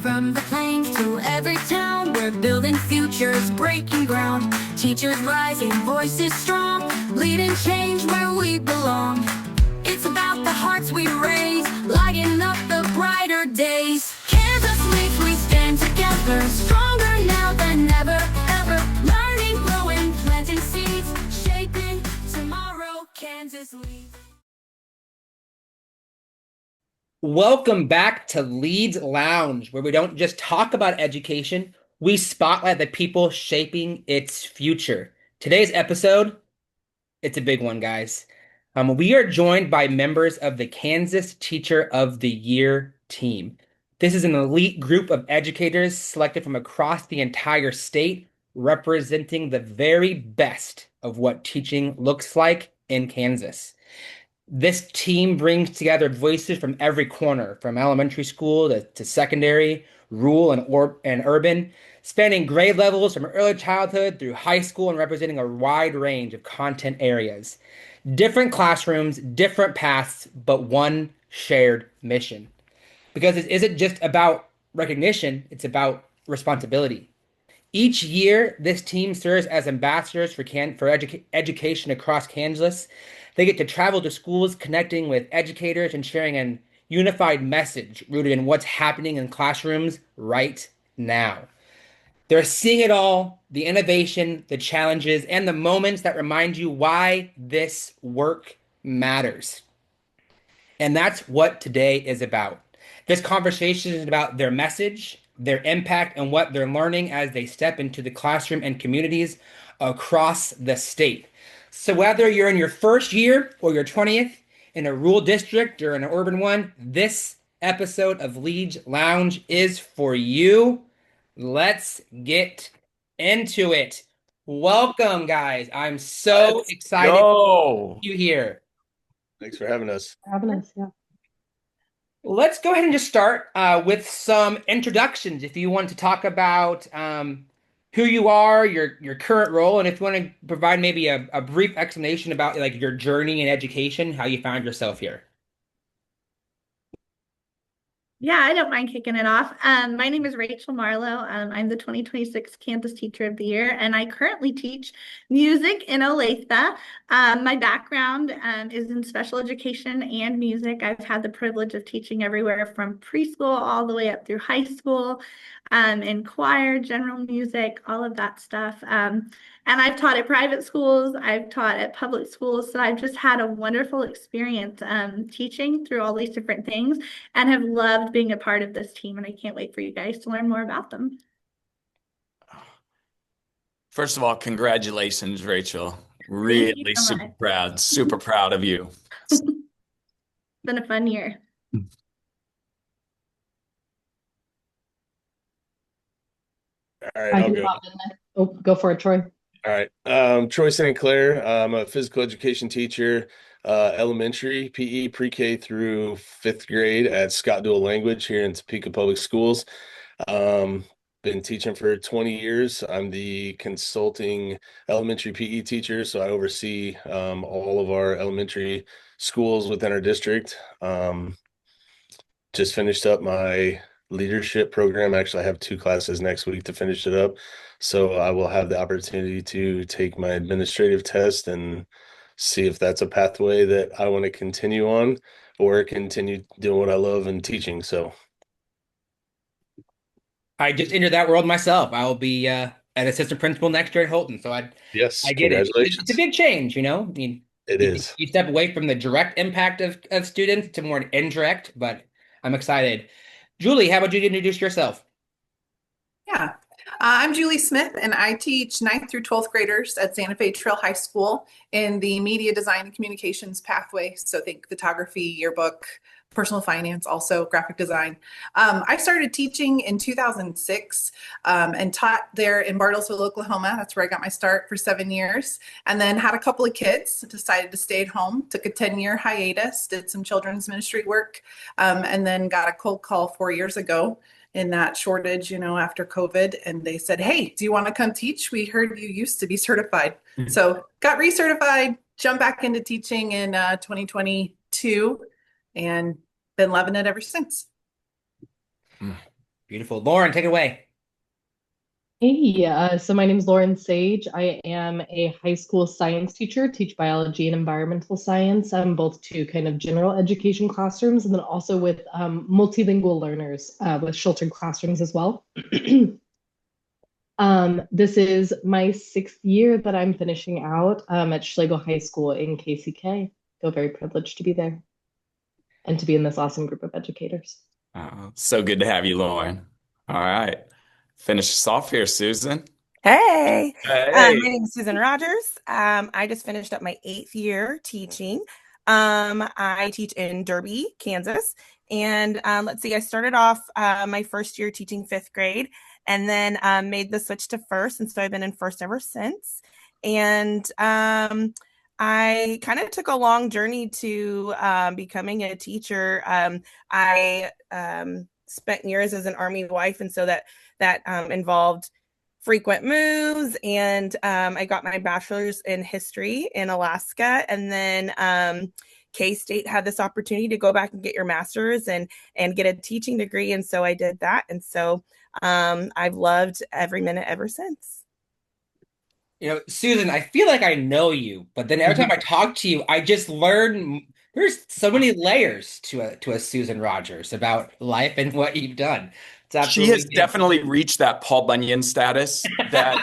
From the plains to every town, we're building futures, breaking ground. Teachers rising, voices strong, leading change where we belong. It's about the hearts we raise, lighting up the brighter days. Kansas leads, we stand together, stronger now than ever, ever. Learning, growing, planting seeds, shaping tomorrow. Kansas leads. Welcome back to Leeds Lounge, where we don't just talk about education, we spotlight the people shaping its future. Today's episode, it's a big one, guys. We are joined by members of the Kansas Teacher of the Year team. This is an elite group of educators selected from across the entire state, representing the very best of what teaching looks like in Kansas. This team brings together voices from every corner, from elementary school to secondary, rural and urban, spanning grade levels from early childhood through high school and representing a wide range of content areas. Different classrooms, different paths, but one shared mission. Because it isn't just about recognition, it's about responsibility. Each year, this team serves as ambassadors for education across Kansas. They get to travel to schools, connecting with educators and sharing an unified message rooted in what's happening in classrooms right now. They're seeing it all, the innovation, the challenges, and the moments that remind you why this work matters. And that's what today is about. This conversation is about their message, their impact, and what they're learning as they step into the classroom and communities across the state. So whether you're in your first year or your 20th, in a rural district or in an urban one, this episode of Leeds Lounge is for you. Let's get into it. Welcome, guys. I'm so Let's excited go. to be here. Thanks for having us. Yeah. Let's go ahead and just start with some introductions. If you want to talk about who you are, your current role, and if you want to provide maybe a brief explanation about like your journey in education, how you found yourself here. Yeah, I don't mind kicking it off. My name is Rachel Marlowe. I'm the 2026 Kansas Teacher of the Year, and I currently teach music in Olathe. My background is in special education and music. I've had the privilege of teaching everywhere from preschool all the way up through high school, in choir, general music, all of that stuff. And I've taught at private schools, I've taught at public schools, so I've just had a wonderful experience teaching through all these different things and have loved being a part of this team. And I can't wait for you guys to learn more about them. First of all, congratulations, Rachel. Thank you Really so much. super proud of you. It's been a fun year. All right, I I'll can go. hop in there. Oh, go for it, Troy. All right. Troy St. Clair. I'm a physical education teacher, elementary, PE, pre-K through fifth grade at Scott Dual Language here in Topeka Public Schools. Been teaching for 20 years. I'm the consulting elementary PE teacher, so I oversee all of our elementary schools within our district. Just finished up my leadership program. Actually, I have 2 classes next week to finish it up. So I will have the opportunity to take my administrative test and see if that's a pathway that I want to continue on or continue doing what I love and teaching. So I just entered that world myself. I will be an assistant principal next year at Holton, so yes, I get it. It's a congratulations. big change, you know. I mean, It is. you step away from the direct impact of students to more indirect, but I'm excited. Julie, how about you introduce yourself? Yeah, I'm Julie Smith, and I teach 9th through 12th graders at Santa Fe Trail High School in the media design and communications pathway. So think photography, yearbook, personal finance, also graphic design. I started teaching in 2006 and taught there in Bartlesville, Oklahoma. That's where I got my start for 7 years. And then had a couple of kids, decided to stay at home, took a 10-year hiatus, did some children's ministry work, and then got a cold call 4 years ago in that shortage, after COVID. And they said, hey, do you want to come teach? We heard you used to be certified. So got recertified, jumped back into teaching in 2022 and been loving it ever since. Beautiful. Lauren, take it away. Hey, so my name is Lauren Sage. I am a high school science teacher, teach biology and environmental science. I'm both to kind of general education classrooms and then also with multilingual learners with sheltered classrooms as well. This is my 6th year that I'm finishing out at Schlegel High School in KCK. Feel very privileged to be there and to be in this awesome group of educators. So good to have you, Lauren. All right. Finish us off here, Susan. Hey, my Hey. name is Susan Rogers. I just finished up my 8th year teaching. I teach in Derby, Kansas. And let's see, I started off my first year teaching 5th grade and then made the switch to first. And so I've been in first ever since. And I kind of took a long journey to becoming a teacher. I spent years as an Army wife, and so that involved frequent moves, and I got my bachelor's in history in Alaska, and then K-State had this opportunity to go back and get your master's and get a teaching degree, and so I did that, and so I've loved every minute ever since. Susan, I feel like I know you, but then every time I talk to you, I just learn there's so many layers to a Susan Rogers about life and what you've done. It's She has absolutely definitely reached that Paul Bunyan status that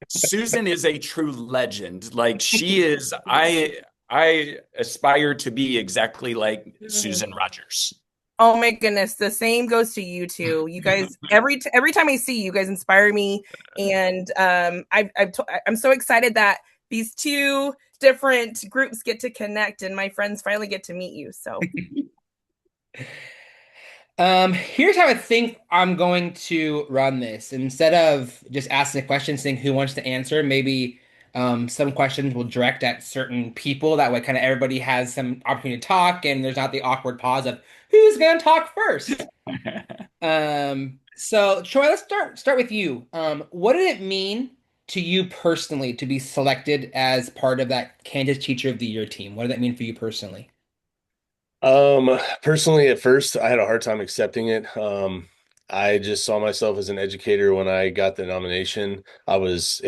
Susan is a true legend. Like she is, I aspire to be exactly like Susan Rogers. Oh my goodness, the same goes to you two. You guys, every time I see you, you guys inspire me, and I'm so excited that these two different groups get to connect, and my friends finally get to meet you. So Here's how I think I'm going to run this. Instead of just asking a question, saying who wants to answer, maybe some questions will direct at certain people. That way, kind of everybody has some opportunity to talk, and there's not the awkward pause of who's going to talk first. So Troy, let's start with you. What did it mean to you personally to be selected as part of that Kansas Teacher of the Year team? What did that mean for you personally? Personally, at first, I had a hard time accepting it. I just saw myself as an educator when I got the nomination. It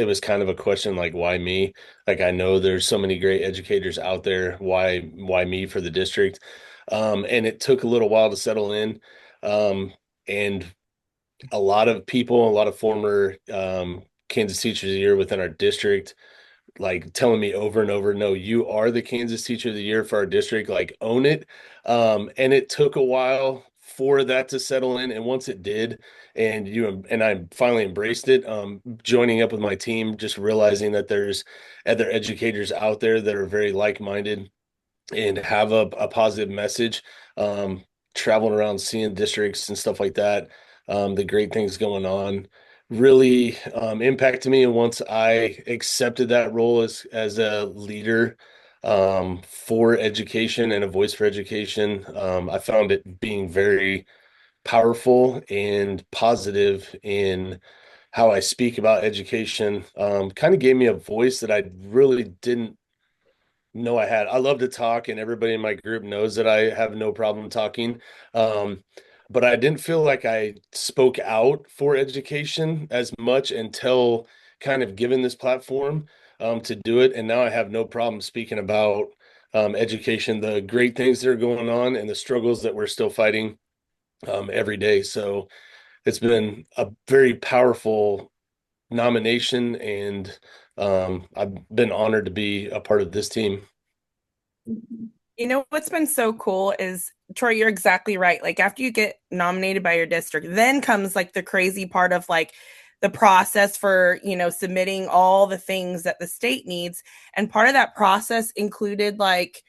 was kind of a question like, why me? Like, I know there's so many great educators out there. Why me for the district? And it took a little while to settle in. And a lot of people, a lot of former, Kansas Teachers of the Year within our district like telling me over and over, no, you are the Kansas Teacher of the Year for our district, like own it. And it took a while for that to settle in. And once it did, and I finally embraced it, joining up with my team, just realizing that there's other educators out there that are very like-minded and have a positive message, traveling around seeing districts and stuff like that, the great things going on really impacted me. And once I accepted that role as a leader for education and a voice for education, I found it being very powerful and positive in how I speak about education. Kind of gave me a voice that I really didn't know I had. I love to talk, and everybody in my group knows that I have no problem talking. Um, but I didn't feel like I spoke out for education as much until kind of given this platform to do it. And now I have no problem speaking about education, the great things that are going on, and the struggles that we're still fighting every day. So it's been a very powerful nomination, and I've been honored to be a part of this team. you know what's been so cool is, Troy, you're exactly right. Like after you get nominated by your district, then comes like the crazy part of like the process for, submitting all the things that the state needs. And part of that process included like,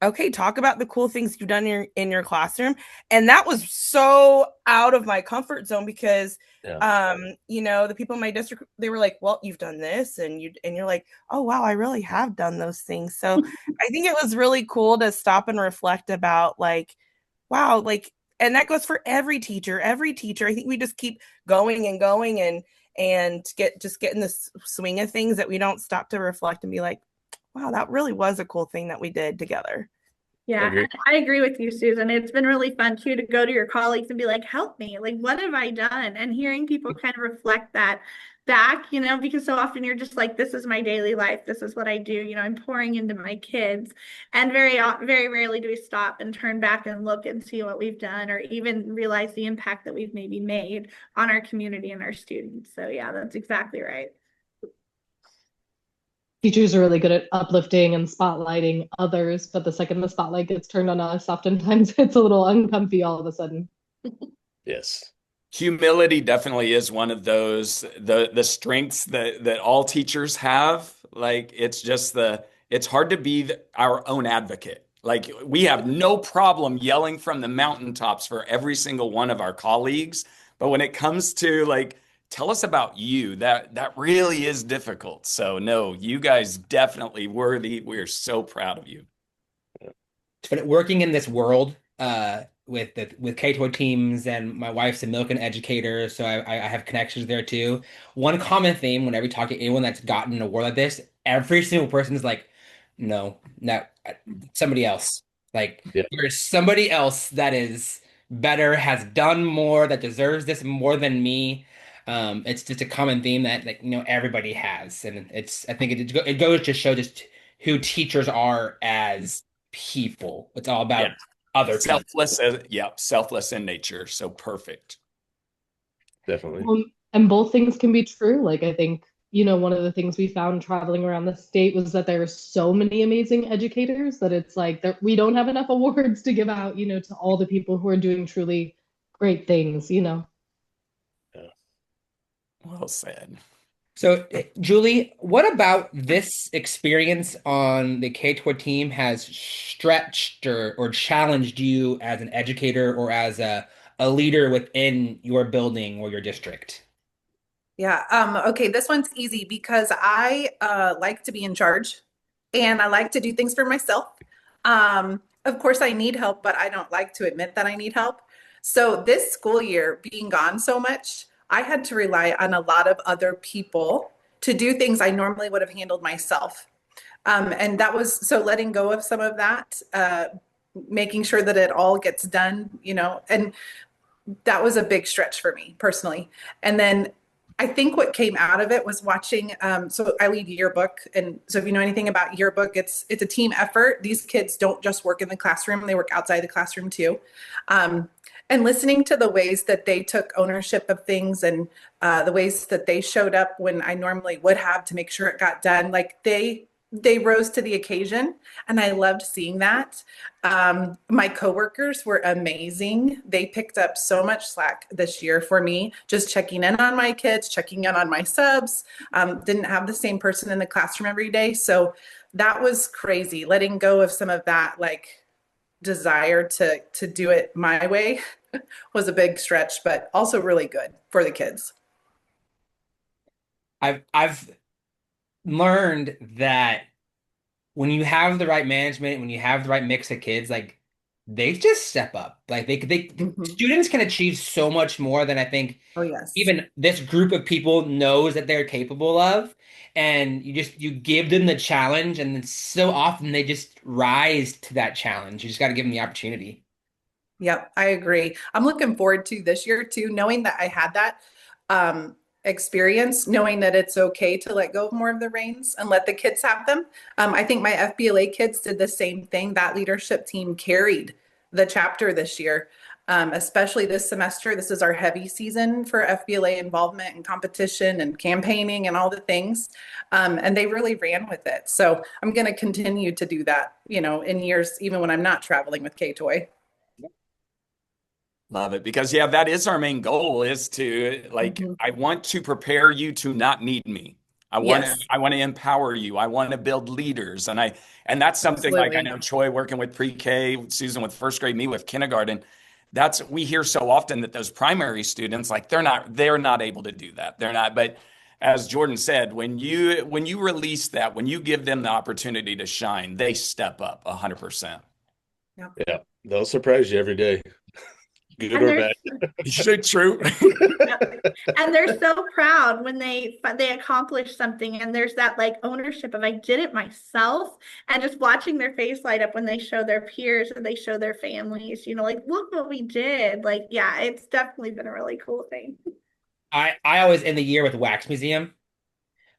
okay, talk about the cool things you've done in your classroom. And that was so out of my comfort zone because Yeah. the people in my district, they were like, well, you've done this, and you're like, oh wow, I really have done those things. So I think it was really cool to stop and reflect about like, wow, like, and that goes for every teacher. Every teacher. I think we just keep going and going and get in the swing of things, that we don't stop to reflect and be like, wow, that really was a cool thing that we did together. Yeah, Agree. I agree with you, Susan. It's been really fun too to go to your colleagues and be like, help me. Like, what have I done? And hearing people kind of reflect that back, because so often you're just like, this is my daily life. This is what I do. I'm pouring into my kids. And very rarely do we stop and turn back and look and see what we've done or even realize the impact that we've maybe made on our community and our students. So yeah, that's exactly right. Teachers are really good at uplifting and spotlighting others, but the second the spotlight gets turned on us, oftentimes it's a little uncomfy all of a sudden. Yes. Humility definitely is one of those the strengths that all teachers have. Like it's hard to be our own advocate. Like we have no problem yelling from the mountaintops for every single one of our colleagues, but when it comes to like tell us about you, that really is difficult. So no, you guys definitely worthy. We're so proud of you. But working in this world with KTOY teams, and my wife's a Milken educator, so I have connections there too. One common theme whenever you talk to anyone that's gotten an award like this, every single person is like, no, not somebody else. Like Yeah. there's somebody else that is better, has done more, that deserves this more than me. It's just a common theme that everybody has, and I think it goes to show just who teachers are as people. It's all about Yeah. other people. Selfless in nature. So perfect. Definitely. And both things can be true. Like, I think, one of the things we found traveling around the state was that there are so many amazing educators that it's like that we don't have enough awards to give out, to all the people who are doing truly great things. Yeah. Well said. So, Julie, what about this experience on the K-12 team has stretched or challenged you as an educator or as a leader within your building or your district? Yeah. Okay. This one's easy because I like to be in charge and I like to do things for myself. Of course, I need help, but I don't like to admit that I need help. So this school year, being gone so much, I had to rely on a lot of other people to do things I normally would have handled myself. And that was so letting go of some of that, making sure that it all gets done, and that was a big stretch for me personally. And then I think what came out of it was watching. So I lead yearbook, and so if you know anything about yearbook, it's a team effort. These kids don't just work in the classroom; they work outside the classroom too. And listening to the ways that they took ownership of things and the ways that they showed up when I normally would have to make sure it got done, like they rose to the occasion, and I loved seeing that. My coworkers were amazing. They picked up so much slack this year for me, just checking in on my kids, checking in on my subs. Didn't have the same person in the classroom every day. So that was crazy. Letting go of some of that, like desire to do it my way was a big stretch, but also really good for the kids. I've learned that when you have the right management, when you have the right mix of kids, like they just step up. Like Mhm. students can achieve so much more than I think Oh, yes. even this group of people knows that they're capable of. And you give them the challenge, and then so often they just rise to that challenge. You just got to give them the opportunity. Yep, I agree. I'm looking forward to this year too, knowing that I had that experience, knowing that it's okay to let go of more of the reins and let the kids have them. I think my FBLA kids did the same thing. That leadership team carried the chapter this year, especially this semester. This is our heavy season for FBLA involvement and competition and campaigning and all the things. And they really ran with it. So I'm going to continue to do that, in years, even when I'm not traveling with KTOY. Love it because that is our main goal is to Mhm. I want to prepare you to not need me. Yes, I want to empower you. I want to build leaders. And that's something like I absolutely. know Troy working with pre-K, Susan with first grade, me with kindergarten. That's we hear so often that those primary students like they're not able to do that. They're not, but as Jordan said, when you release that, when you give them the opportunity to shine, they step up 100%. Yep. Yeah. They'll surprise you every day. good And or they're bad. So true. and they're so proud when they accomplish something, and there's that like ownership of I did it myself, and just watching their face light up when they show their peers or they show their families, like look what we did. Like, yeah, it's definitely been a really cool thing. I always end the year with wax museum.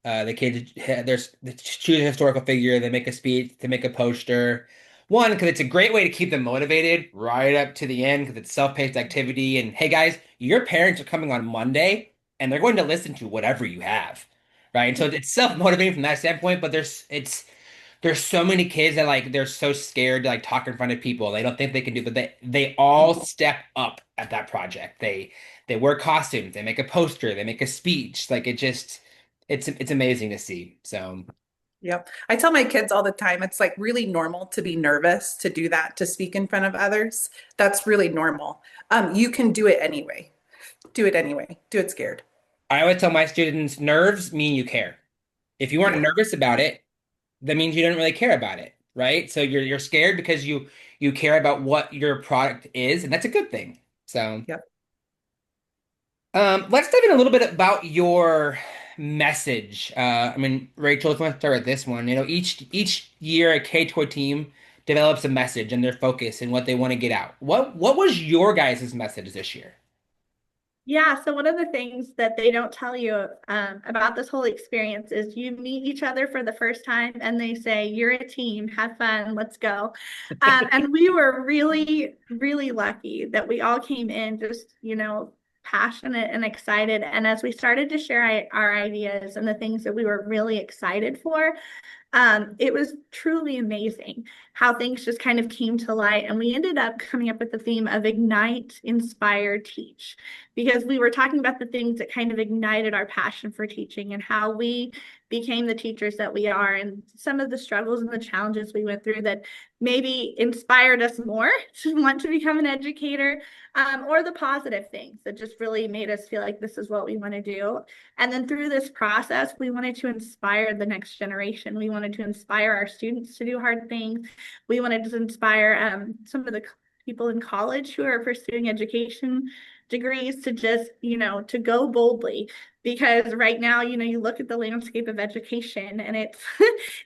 The kids there's they choose a historical figure, they make a speech, they make a poster. One, because it's a great way to keep them motivated right up to the end, because it's self-paced activity. And hey, guys, your parents are coming on Monday, and they're going to listen to whatever you have, right? And so it's self-motivating from that standpoint. But there's so many kids that like they're so scared to like talk in front of people. They don't think they can do, but they all step up at that project. They wear costumes, they make a poster, they make a speech. Like it just it's amazing to see. So Yep. I tell my kids all the time, it's like really normal to be nervous to do that, to speak in front of others. That's really normal. You can do it anyway. Do it anyway. Do it scared. I always tell my students, nerves mean you care. If you aren't Yeah. nervous about it, that means you don't really care about it, right? So you're scared because you care about what your product is, and that's a good thing. So Yep. let's dive in a little bit about your message. I mean, Rachel, if you want to start with this one, each year a KTOY team develops a message and their focus and what they want to get out. What was your guys' message this year? Yeah, so one of the things that they don't tell you about this whole experience is you meet each other for the first time and they say, you're a team, have fun, let's go. And we were really, really lucky that we all came in just, passionate and excited. And as we started to share our ideas and the things that we were really excited for, it was truly amazing how things just kind of came to light. And we ended up coming up with the theme of Ignite, Inspire, Teach, because we were talking about the things that kind of ignited our passion for teaching and how we became the teachers that we are, and some of the struggles and the challenges we went through that maybe inspired us more to want to become an educator, or the positive things that just really made us feel like this is what we want to do. And then through this process, we wanted to inspire the next generation. We wanted to inspire our students to do hard things. We wanted to inspire some of the people in college who are pursuing education degrees to just, to go boldly. Because right now, you look at the landscape of education and it's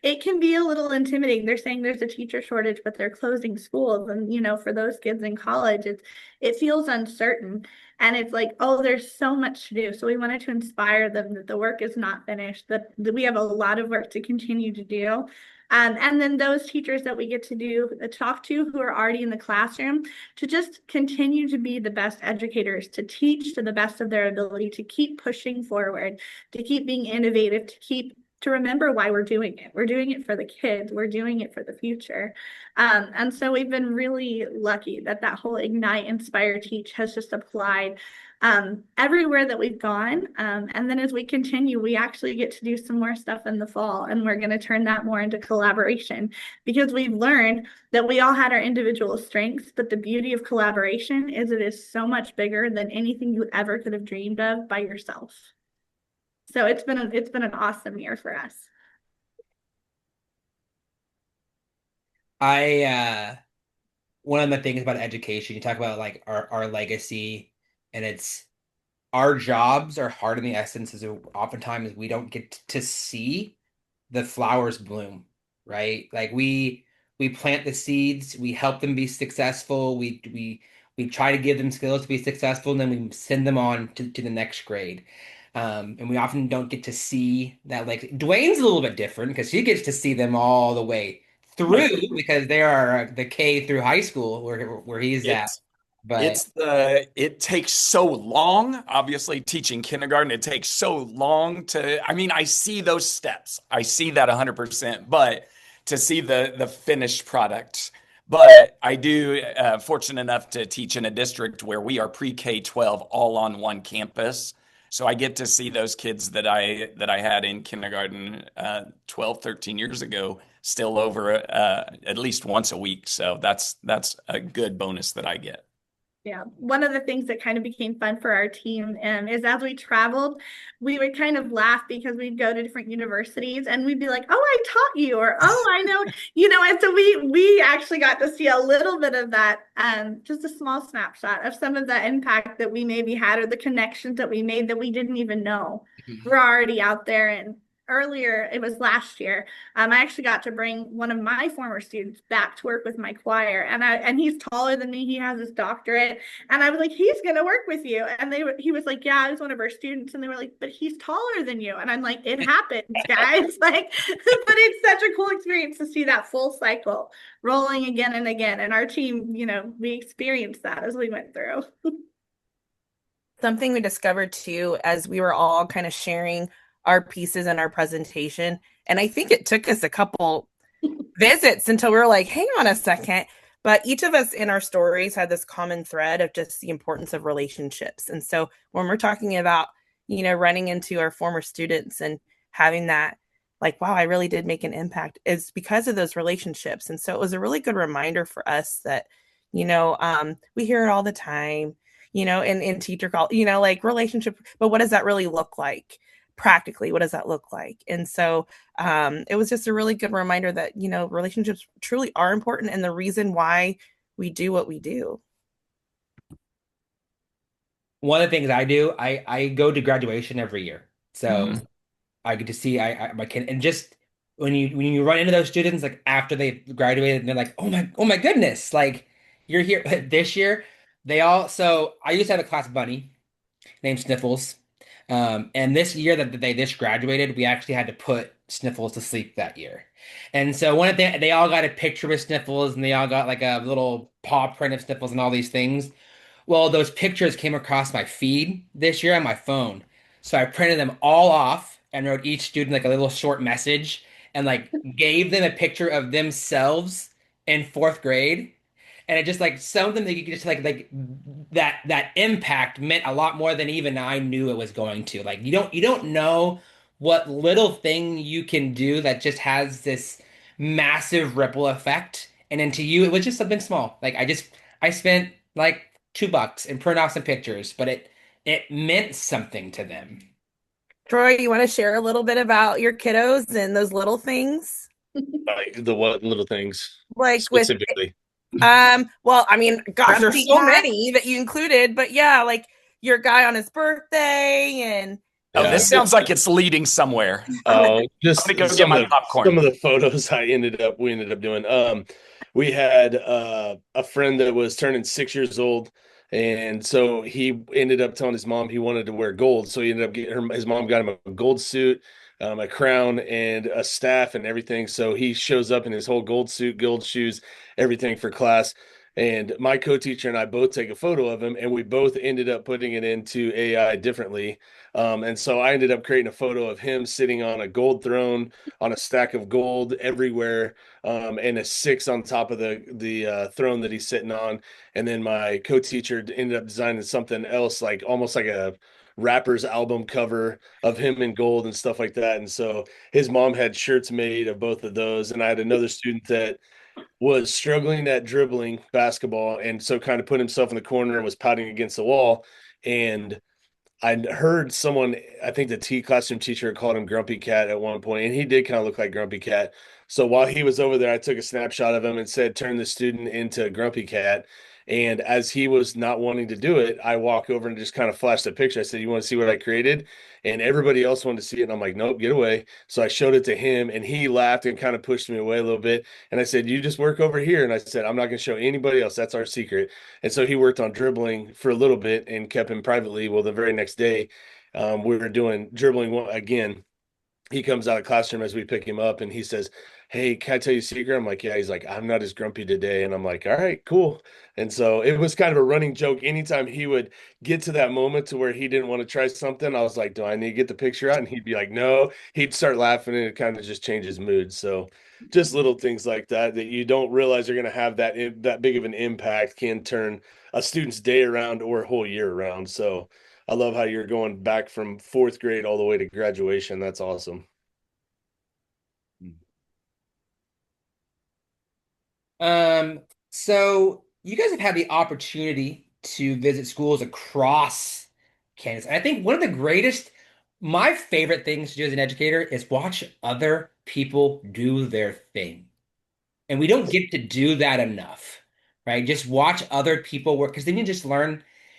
it can be a little intimidating. They're saying there's a teacher shortage, but they're closing schools. And, for those kids in college, it feels uncertain. And it's like, oh, there's so much to do. So we wanted to inspire them that the work is not finished, that we have a lot of work to continue to do. And then those teachers that we get to talk to who are already in the classroom to just continue to be the best educators, to teach to the best of their ability, to keep pushing forward, to keep being innovative, to remember why we're doing it. We're doing it for the kids. We're doing it for the future. And so we've been really lucky that whole Ignite, Inspire, Teach has just applied everywhere that we've gone. And then as we continue, we actually get to do some more stuff in the fall, and we're going to turn that more into collaboration, because we've learned that we all had our individual strengths, but the beauty of collaboration is it is so much bigger than anything you ever could have dreamed of by yourself. So it's been an awesome year for us. One of the things about education, you talk about like our legacy, and it's our jobs are hard in the essence is oftentimes we don't get to see the flowers bloom, right? Like we plant the seeds, we help them be successful, we try to give them skills to be successful, and then we send them on to the next grade. And we often don't get to see that. Like Dwayne's a little bit different because he gets to see them all the way through because they are the K through high school where he's at. It's But it takes so long, obviously teaching kindergarten, it takes so long I mean, I see those steps. I see that 100%, but to see the finished product. But I do fortunate enough to teach in a district where we are pre-K 12 all on one campus. So I get to see those kids that I had in kindergarten 12, 13 years ago still over at least once a week. So that's a good bonus that I get. Yeah, one of the things that kind of became fun for our team is as we traveled, we would kind of laugh because we'd go to different universities and we'd be like, "Oh, I taught you," or "Oh, I know," And so we actually got to see a little bit of that, just a small snapshot of some of the impact that we maybe had or the connections that we made that we didn't even know were already out there. And earlier, it was last year, I actually got to bring one of my former students back to work with my choir, and he's taller than me. He has his doctorate, and I was like, "He's gonna work with you." And he was like, "Yeah, I was one of our students." And they were like, "But he's taller than you." And I'm like, "It happens, guys." Like, but it's such a cool experience to see that full cycle rolling again and again. And our team, we experienced that as we went through. Something we discovered too, as we were all kind of sharing our pieces and our presentation, and I think it took us a couple visits until we were like, hang on a second. But each of us in our stories had this common thread of just the importance of relationships. And so when we're talking about, running into our former students and having that, like, wow, I really did make an impact, is because of those relationships. And so it was a really good reminder for us that, we hear it all the time, in teacher call, like relationship, but what does that really look like? Practically, what does that look like? And so it was just a really good reminder that, relationships truly are important and the reason why we do what we do. One of the things I do, I go to graduation every year. So Mhm. I get to see my kid, and just when you run into those students like after they've graduated and they're like, oh my goodness, like you're here this year. So I used to have a class bunny named Sniffles. And this year that they just graduated, we actually had to put Sniffles to sleep that year. And so one of they all got a picture with Sniffles, and they all got like a little paw print of Sniffles and all these things. Well, those pictures came across my feed this year on my phone. So I printed them all off and wrote each student like a little short message and like gave them a picture of themselves in fourth grade. And it just like something that you could just like that impact meant a lot more than even I knew it was going to. Like you don't know what little thing you can do that just has this massive ripple effect. And then to you, it was just something small. Like I spent like $2 and print off some pictures, but it meant something to them. Troy, you want to share a little bit about your kiddos and those little things? Like the what little things Like with specifically? well, I mean, gosh, there's Grumpy so cat. many that you included, but yeah, like your guy on his birthday and Oh, Yeah, this sounds like it's leading somewhere. just I'm gonna go get some my of popcorn. the photos we ended up doing. We had a friend that was turning 6 years old, and so he ended up telling his mom he wanted to wear gold. So he ended up getting his mom got him a gold suit, a crown, and a staff and everything. So he shows up in his whole gold suit, gold shoes, everything for class. And my co-teacher and I both take a photo of him, and we both ended up putting it into AI differently. And so I ended up creating a photo of him sitting on a gold throne on a stack of gold everywhere, and a six on top of the throne that he's sitting on. And then my co-teacher ended up designing something else, like almost like a rapper's album cover of him in gold and stuff like that. And so his mom had shirts made of both of those. And I had another student that was struggling at dribbling basketball, and so kind of put himself in the corner and was pouting against the wall. And I heard someone, I think the classroom teacher called him Grumpy Cat at one point, and he did kind of look like Grumpy Cat. So while he was over there, I took a snapshot of him and said, "Turn the student into Grumpy Cat." And as he was not wanting to do it, I walk over and just kind of flashed a picture. I said, "You want to see what I created?" And everybody else wanted to see it. And I'm like, "Nope, get away." So I showed it to him, and he laughed and kind of pushed me away a little bit. And I said, "You just work over here." And I said, "I'm not going to show anybody else. That's our secret." And so he worked on dribbling for a little bit and kept him privately. Well, the very next day, we were doing dribbling again. He comes out of the classroom as we pick him up, and he says, "Hey, can I tell you a secret?" I'm like, "Yeah." He's like, "I'm not as grumpy today." And I'm like, "All right, cool." And so it was kind of a running joke. Anytime he would get to that moment to where he didn't want to try something, I was like, "Do I need to get the picture out?" And he'd be like, "No." He'd start laughing, and it kind of just changed his mood. So just little things like that that you don't realize are going to have that big of an impact can turn a student's day around or a whole year around. So I love how you're going back from fourth grade all the way to graduation. That's awesome. So you guys have had the opportunity to visit schools across Kansas. And I think one of the greatest, my favorite things to do as an educator is watch other people do their thing. And we don't get to do that enough, right? Just watch other people work because then you just learn.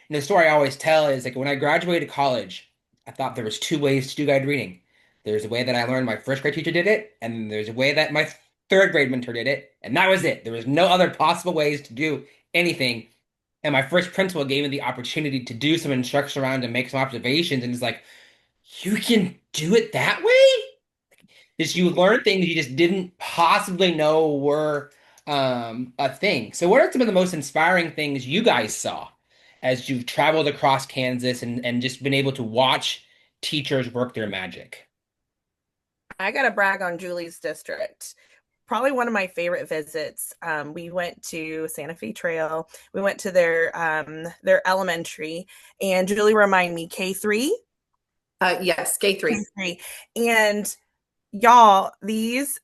And the story I always tell is like when I graduated college, I thought there was two ways to do guided reading. There's a way that I learned my first grade teacher did it, and there's a way that my third grade mentor did it, and that was it. There was no other possible ways to do anything. And my first principal gave me the opportunity to do some instruction around and make some observations, and it's like, you can do it that way? Just you learn things you just didn't possibly know were a thing. So, what are some of the most inspiring things you guys saw as you've traveled across Kansas and just been able to watch teachers work their magic? I gotta brag on Julie's district. Probably one of my favorite visits. We went to Santa Fe Trail. We went to their elementary, and Julie remind me K3. Yes, K3. K3. And y'all, these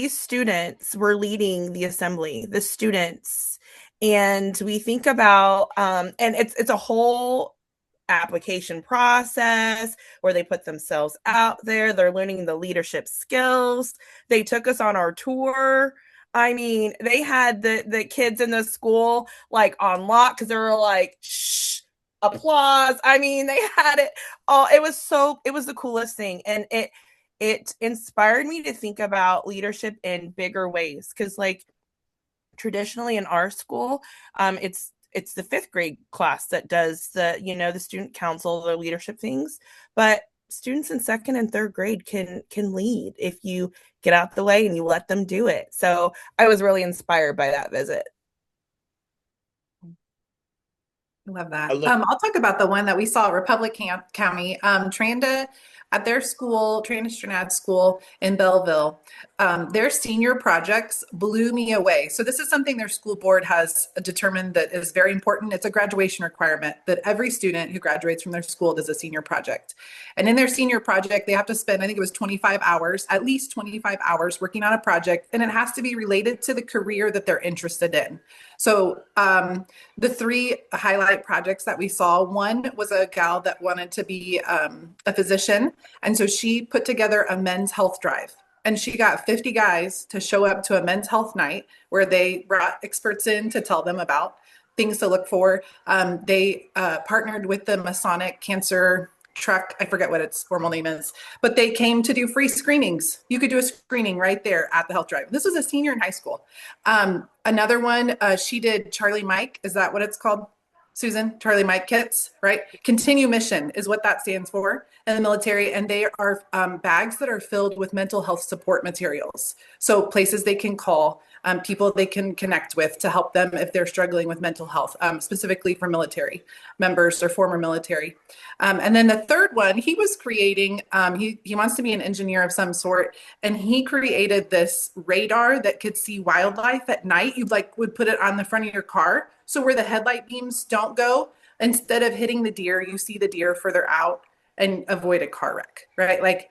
students were leading the assembly, the students. And we think about and it's a whole application process where they put themselves out there. They're learning the leadership skills. They took us on our tour. I mean, they had the kids in the school like on lock because they were like, shh, applause. I mean, they had it all. It was the coolest thing. And it inspired me to think about leadership in bigger ways. Cause like traditionally in our school, it's the fifth grade class that does the student council, the leadership things, but students in second and third grade can lead if you get out the way and you let them do it. So I was really inspired by that visit. I love that. I'll talk about the one that we saw at Republic County. Tranda, at their school, Tranda Stranad School in Belleville, their senior projects blew me away. So this is something their school board has determined that is very important. It's a graduation requirement that every student who graduates from their school does a senior project. And in their senior project, they have to spend, I think it was 25 hours, at least 25 hours working on a project, and it has to be related to the career that they're interested in. So the three highlight projects that we saw, one was a gal that wanted to be a physician. And so she put together a men's health drive. And she got 50 guys to show up to a men's health night where they brought experts in to tell them about things to look for. They partnered with the Masonic Cancer Truck. I forget what its formal name is, but they came to do free screenings. You could do a screening right there at the health drive. This was a senior in high school. Another one, she did Charlie Mike. Is that what it's called, Susan? Charlie Mike kits, right? Continue Mission is what that stands for in the military. And they are bags that are filled with mental health support materials. So places they can call, people they can connect with to help them if they're struggling with mental health, specifically for military members or former military. And then the third one, he was creating, he wants to be an engineer of some sort. And he created this radar that could see wildlife at night. You would put it on the front of your car. So where the headlight beams don't go, instead of hitting the deer, you see the deer further out and avoid a car wreck, right? Like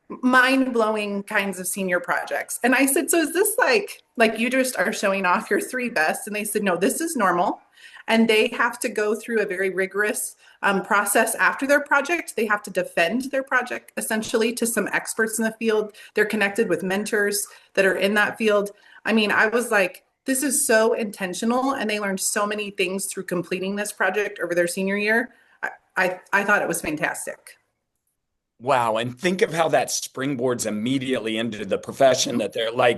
mind-blowing kinds of senior projects. And I said, so is this like you just are showing off your three best? And they said, no, this is normal. And they have to go through a very rigorous process after their project. They have to defend their project essentially to some experts in the field. They're connected with mentors that are in that field. I mean, I was like, this is so intentional, and they learned so many things through completing this project over their senior year. I thought it was fantastic. Wow. And think of how that springboards immediately into the profession that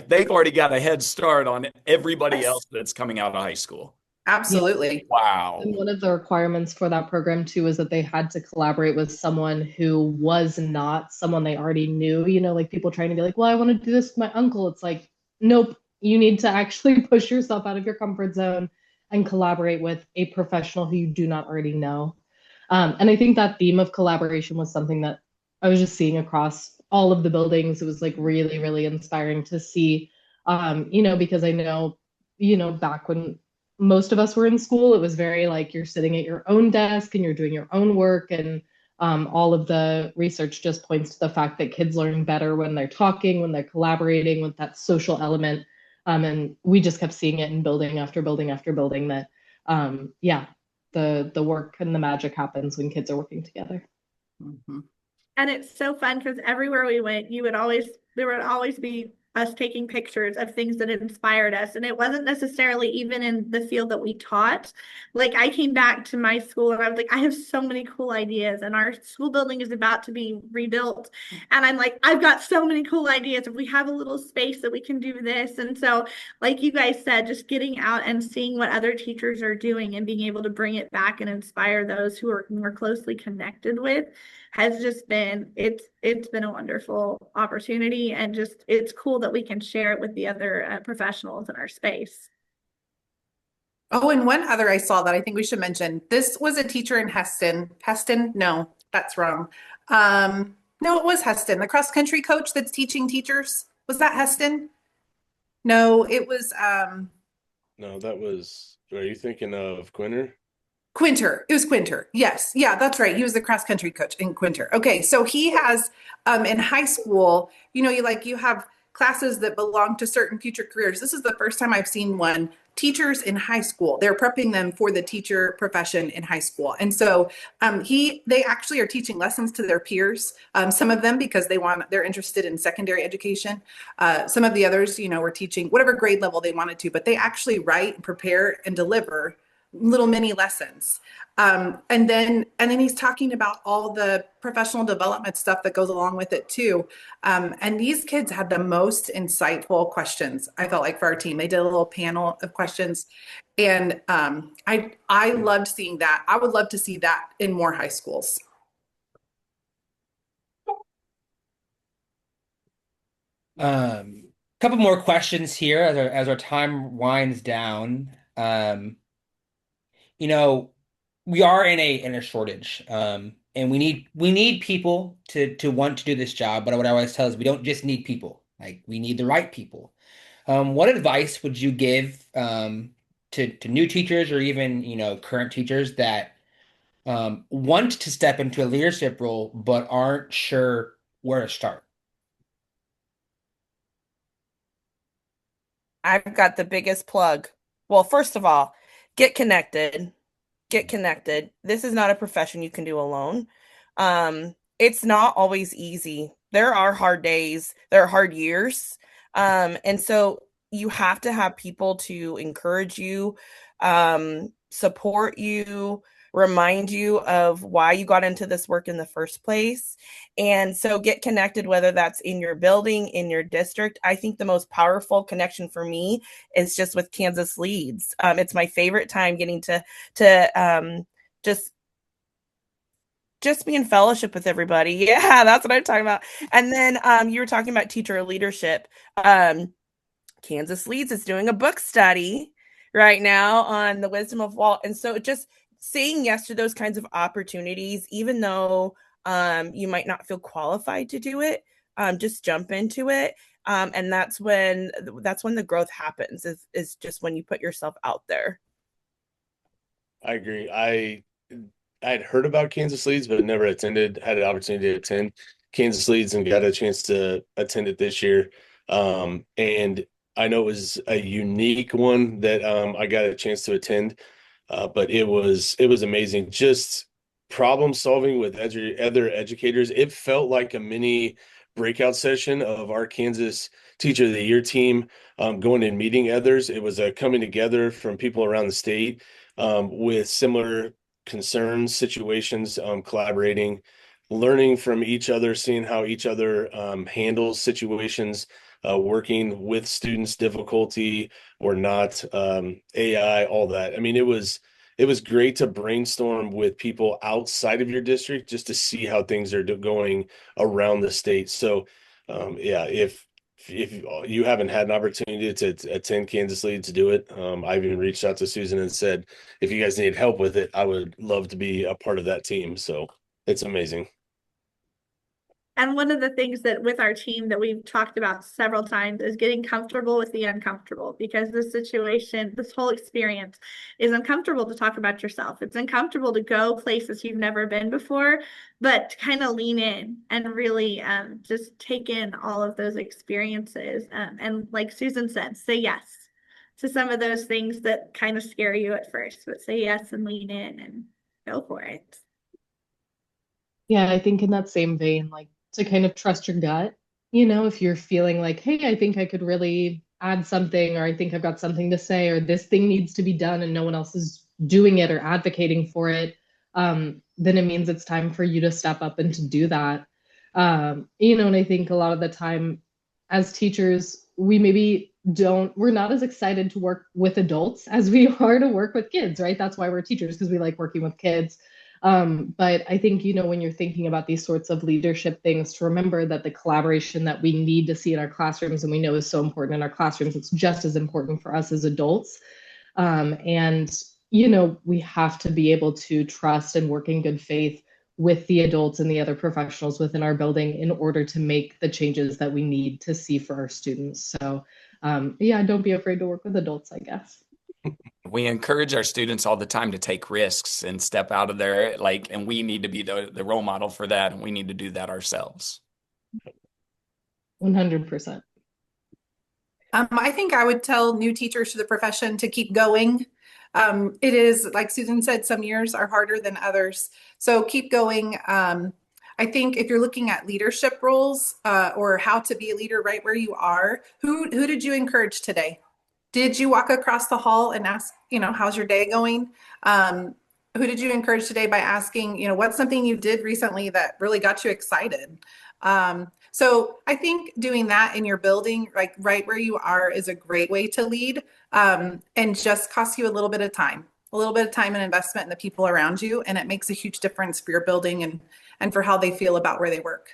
they've already got a head start on everybody else that's coming out of high school. Absolutely. Wow. And one of the requirements for that program too is that they had to collaborate with someone who was not someone they already knew, like people trying to be like, well, I want to do this with my uncle. It's like, nope, you need to actually push yourself out of your comfort zone and collaborate with a professional who you do not already know. And I think that theme of collaboration was something that I was just seeing across all of the buildings. It was like really, really inspiring to see, because I know, back when most of us were in school, it was very like you're sitting at your own desk and you're doing your own work. And all of the research just points to the fact that kids learn better when they're talking, when they're collaborating with that social element. And we just kept seeing it in building after building after building that, the work and the magic happens when kids are working together. Mm-hmm. And it's so fun because everywhere we went, there would always be us taking pictures of things that inspired us. And it wasn't necessarily even in the field that we taught. Like I came back to my school and I was like, I have so many cool ideas. And our school building is about to be rebuilt. And I'm like, I've got so many cool ideas. If we have a little space that we can do this. And so, like you guys said, just getting out and seeing what other teachers are doing and being able to bring it back and inspire those who are more closely connected with has just been it's been a wonderful opportunity, and just it's cool that we can share it with the other professionals in our space. Oh, and one other I saw that I think we should mention. This was a teacher in Heston. Heston? No, that's wrong. No, it was Heston, the cross country coach that's teaching teachers. Was that Heston? No, it was No, that was, are you thinking of Quinter? Quinter. It was Quinter. Yes. Yeah, that's right. He was the cross country coach in Quinter. Okay. So he has in high school, you have classes that belong to certain future careers. This is the first time I've seen one. Teachers in high school, they're prepping them for the teacher profession in high school. And so they actually are teaching lessons to their peers. Some of them because they're interested in secondary education. Some of the others, were teaching whatever grade level they wanted to, but they actually write, prepare, and deliver little mini lessons. And then he's talking about all the professional development stuff that goes along with it too. And these kids had the most insightful questions, I felt like, for our team. They did a little panel of questions. And I loved seeing that. I would love to see that in more high schools. Couple more questions here as our time winds down. We are in a shortage, and we need people to want to do this job. But what I always tell is we don't just need people, like we need the right people. What advice would you give to new teachers or even current teachers that want to step into a leadership role but aren't sure where to start? I've got the biggest plug. Well, first of all, get connected. Get connected. This is not a profession you can do alone. It's not always easy. There are hard days, there are hard years. And so you have to have people to encourage you, support you, remind you of why you got into this work in the first place. And so get connected, whether that's in your building, in your district. I think the most powerful connection for me is just with Kansas Leads. It's my favorite time getting to just be in fellowship with everybody. Yeah, that's what I'm talking about. And then you were talking about teacher leadership. Kansas Leads is doing a book study right now on the wisdom of Walt. And so just saying yes to those kinds of opportunities, even though you might not feel qualified to do it, just jump into it. And that's when the growth happens, is just when you put yourself out there. I agree. I'd heard about Kansas Leads, but never had an opportunity to attend Kansas Leads and got a chance to attend it this year. And I know it was a unique one that I got a chance to attend, but it was amazing. Just problem solving with other educators. It felt like a mini breakout session of our Kansas Teacher of the Year team going and meeting others. It was a coming together from people around the state with similar concerns, situations, collaborating, learning from each other, seeing how each other handles situations, working with students' difficulty or not, AI, all that. I mean, it was great to brainstorm with people outside of your district just to see how things are going around the state. So, yeah, if you haven't had an opportunity to attend Kansas Leads, to do it. I've even reached out to Susan and said, if you guys need help with it, I would love to be a part of that team. So it's amazing. And one of the things that with our team that we've talked about several times is getting comfortable with the uncomfortable, because this whole experience is uncomfortable to talk about yourself. It's uncomfortable to go places you've never been before, but to kind of lean in and really just take in all of those experiences. And like Susan said, say yes. to some of those things that kind of scare you at first, but say yes and lean in and go for it. Yeah, I think in that same vein, like to kind of trust your gut, you know, if you're feeling like, hey, I think I could really add something, or I think I've got something to say, or this thing needs to be done and no one else is doing it or advocating for it, then it means it's time for you to step up and to do that. You know, and I think a lot of the time as teachers, we maybe we're not as excited to work with adults as we are to work with kids, right? That's why we're teachers, because we like working with kids. But I think, you know, when you're thinking about these sorts of leadership things, to remember that the collaboration that we need to see in our classrooms and we know is so important in our classrooms, it's just as important for us as adults. And, you know, we have to be able to trust and work in good faith with the adults and the other professionals within our building in order to make the changes that we need to see for our students. So, yeah, don't be afraid to work with adults, I guess. We encourage our students all the time to take risks and step out of their, and we need to be the role model for that. And we need to do that ourselves. 100%. I think I would tell new teachers to the profession to keep going. It is, like Susan said, some years are harder than others. So keep going. I think if you're looking at leadership roles or how to be a leader right where you are, who did you encourage today? Did you walk across the hall and ask, you know, how's your day going? Who did you encourage today by asking, you know, what's something you did recently that really got you excited? So I think doing that in your building, like right where you are, is a great way to lead, and just costs you a little bit of time and investment in the people around you. And it makes a huge difference for your building and for how they feel about where they work.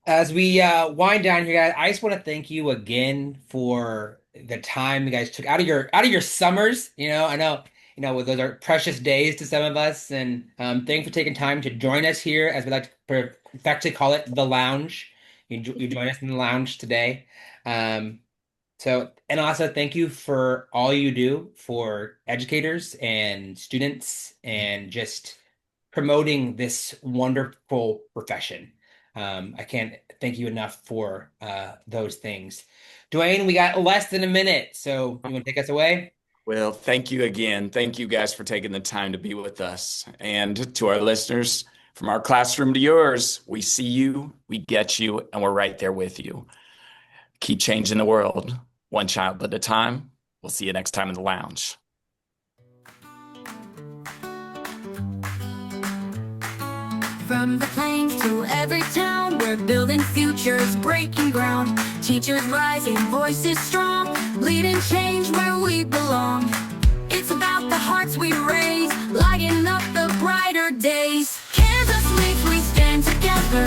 As we wind down here, guys, I just want to thank you again for the time you guys took out of your summers. You know, I know, you know, those are precious days to some of us, and thanks for taking time to join us here, as we like to affectionately call it, the lounge. You join us in the lounge today. So, and also thank you for all you do for educators and students and just promoting this wonderful profession. I can't thank you enough for those things. Dwayne, we got less than a minute, so you want to take us away? Well, thank you again. Thank you guys for taking the time to be with us. And to our listeners, from our classroom to yours, we see you, we get you, and we're right there with you. Keep changing the world, one child at a time. We'll see you next time in the lounge. From the plains to every town, we're building futures, breaking ground. Teachers rising, voices strong, leading change where we belong. It's about the hearts we raise, lighting up the brighter days. Kansas leads, we stand together.